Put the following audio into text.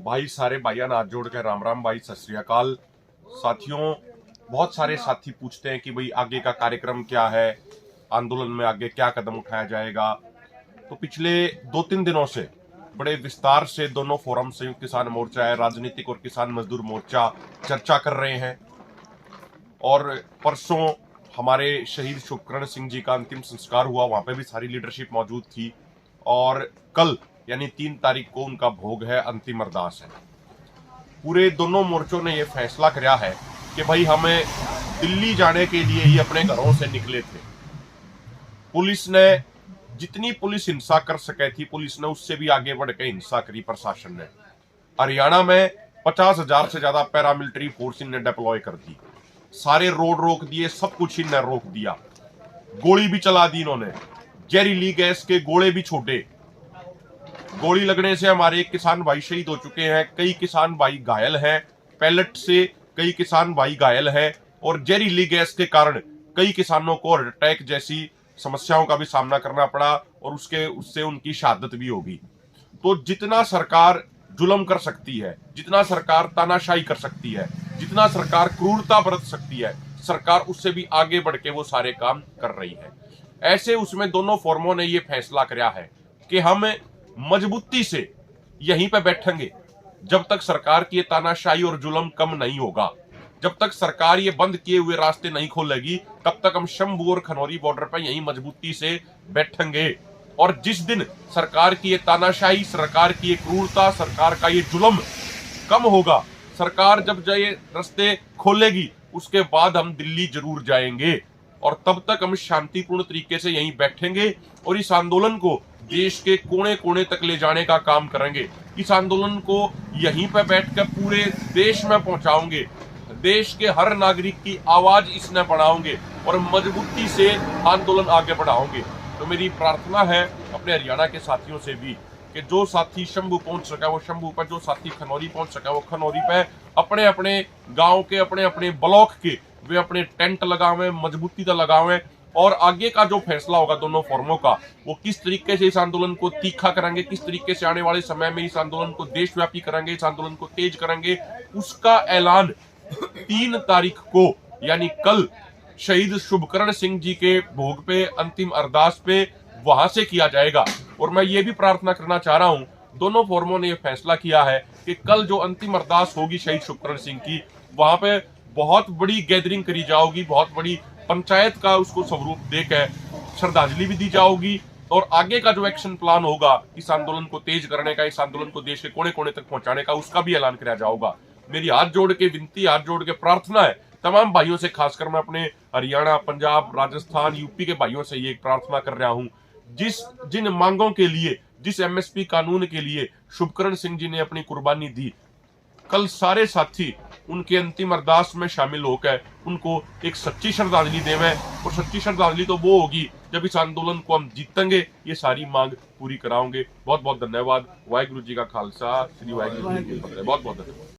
भाई सारे भाइयों हाथ जोड़ के राम राम भाई, सत श्री अकाल। साथियों, बहुत सारे साथी पूछते हैं कि भाई आगे का कार्यक्रम क्या है, आंदोलन में आगे क्या कदम उठाया जाएगा। तो पिछले 2-3 दिनों से बड़े विस्तार से दोनों फोरम, संयुक्त किसान मोर्चा है, राजनीतिक और किसान मजदूर मोर्चा चर्चा कर रहे हैं। और परसों हमारे शहीद शुभकरण सिंह जी का अंतिम संस्कार हुआ, वहां पे भी सारी लीडरशिप मौजूद थी। और कल यानी 3 तारीख को उनका भोग है, अंतिम अरदास है। पूरे दोनों मोर्चों ने यह फैसला किया है कि भाई हमें दिल्ली जाने के लिए ही अपने घरों से निकले थे। पुलिस ने जितनी पुलिस हिंसा कर सके थी, पुलिस ने उससे भी आगे बढ़ के हिंसा करी प्रशासन ने। हरियाणा में 50,000 से ज्यादा पैरामिलिट्री फोर्स इन्हें डिप्लॉय कर दी, सारे रोड रोक दिए, सब कुछ इन्हें रोक दिया, गोली भी चला दी इन्होंने, जहरीली गैस के गोले भी छोड़े। गोली लगने से हमारे एक किसान भाई शहीद हो चुके हैं, कई किसान भाई घायल हैं, पैलेट से कई किसान भाई घायल हैं, और जहरीली गैस के कारण कई किसानों को हार्ट अटैक जैसी समस्याओं का भी सामना करना पड़ा, और उससे उनकी शहादत भी होगी। तो जितना सरकार जुल्म कर सकती है, जितना सरकार तानाशाही कर सकती है, जितना सरकार क्रूरता बरत सकती है, सरकार उससे भी आगे बढ़ के वो सारे काम कर रही है। ऐसे उसमें दोनों फोरमों ने ये फैसला किया है कि हम मजबूती से यहीं पे बैठेंगे जब तक सरकार की ये तानाशाही और जुल्म कम नहीं होगा। जब तक सरकार ये बंद किए हुए रास्ते नहीं खोलेगी, तब तक हम शंभू और खनौरी बॉर्डर पर यहीं मजबूती से बैठेंगे। और जिस दिन सरकार की ये तानाशाही, सरकार की ये क्रूरता, सरकार का ये जुल्म कम होगा, सरकार जब ये रास्ते खोलेगी, उसके बाद हम दिल्ली जरूर जाएंगे। और तब तक हम शांतिपूर्ण तरीके से यहीं बैठेंगे और इस आंदोलन को देश के कोने कोने तक ले जाने का काम करेंगे। इस आंदोलन को यहीं पर बैठकर पूरे देश में पहुंचाओगे, देश के हर नागरिक की आवाज इसने बढ़ाओगे और मजबूती से आंदोलन आगे बढ़ाओगे। तो मेरी प्रार्थना है अपने हरियाणा के साथियों से भी कि जो साथी शंभू पहुंच सका वो शंभू पर, जो साथी खनौरी पहुंच सका वो खनौरी पे, अपने अपने गांव के, अपने अपने ब्लॉक के वे अपने टेंट लगावें, मजबूती से लगावें। और आगे का जो फैसला होगा दोनों फोरमों का, वो किस तरीके से इस आंदोलन को तीखा करेंगे, किस तरीके से आने वाले समय में इस आंदोलन को देशव्यापी करेंगे, इस आंदोलन को तेज करेंगे, उसका ऐलान 3 तारीख को यानी कल शहीद शुभकरण सिंह जी के भोग पे, अंतिम अरदास पे वहां से किया जाएगा। और मैं ये भी प्रार्थना करना चाह रहा हूं, दोनों फोरमों ने यह फैसला किया है कि कल जो अंतिम अरदास होगी शहीद शुभकरण सिंह की, वहां पे बहुत बड़ी गैदरिंग करी जाओगी, बहुत बड़ी पंचायत का उसको स्वरूप देकर श्रद्धांजलि भी दी जाओगी। और आगे का जो एक्शन प्लान होगा इस आंदोलन को तेज करने का, इस आंदोलन को देश के कोने कोने तक पहुंचाने का, उसका भी ऐलान किया जाएगा। मेरी हाथ जोड़ के विनती, हाथ जोड़ के प्रार्थना है तमाम भाइयों से, खासकर मैं अपने हरियाणा, पंजाब, राजस्थान, यूपी के भाइयों से ये प्रार्थना कर रहा हूं, जिन मांगों के लिए, जिस एमएसपी कानून के लिए शुभकरण सिंह जी ने अपनी कुर्बानी दी, कल सारे साथी उनके अंतिम अरदास में शामिल होकर उनको एक सच्ची श्रद्धांजलि देवें। और सच्ची श्रद्धांजलि तो वो होगी जब इस आंदोलन को हम जीतेंगे, ये सारी मांग पूरी कराओगे। बहुत बहुत धन्यवाद। वाहिगुरु जी का खालसा, श्री वाहिगुरु जी की फतेह। बहुत बहुत धन्यवाद।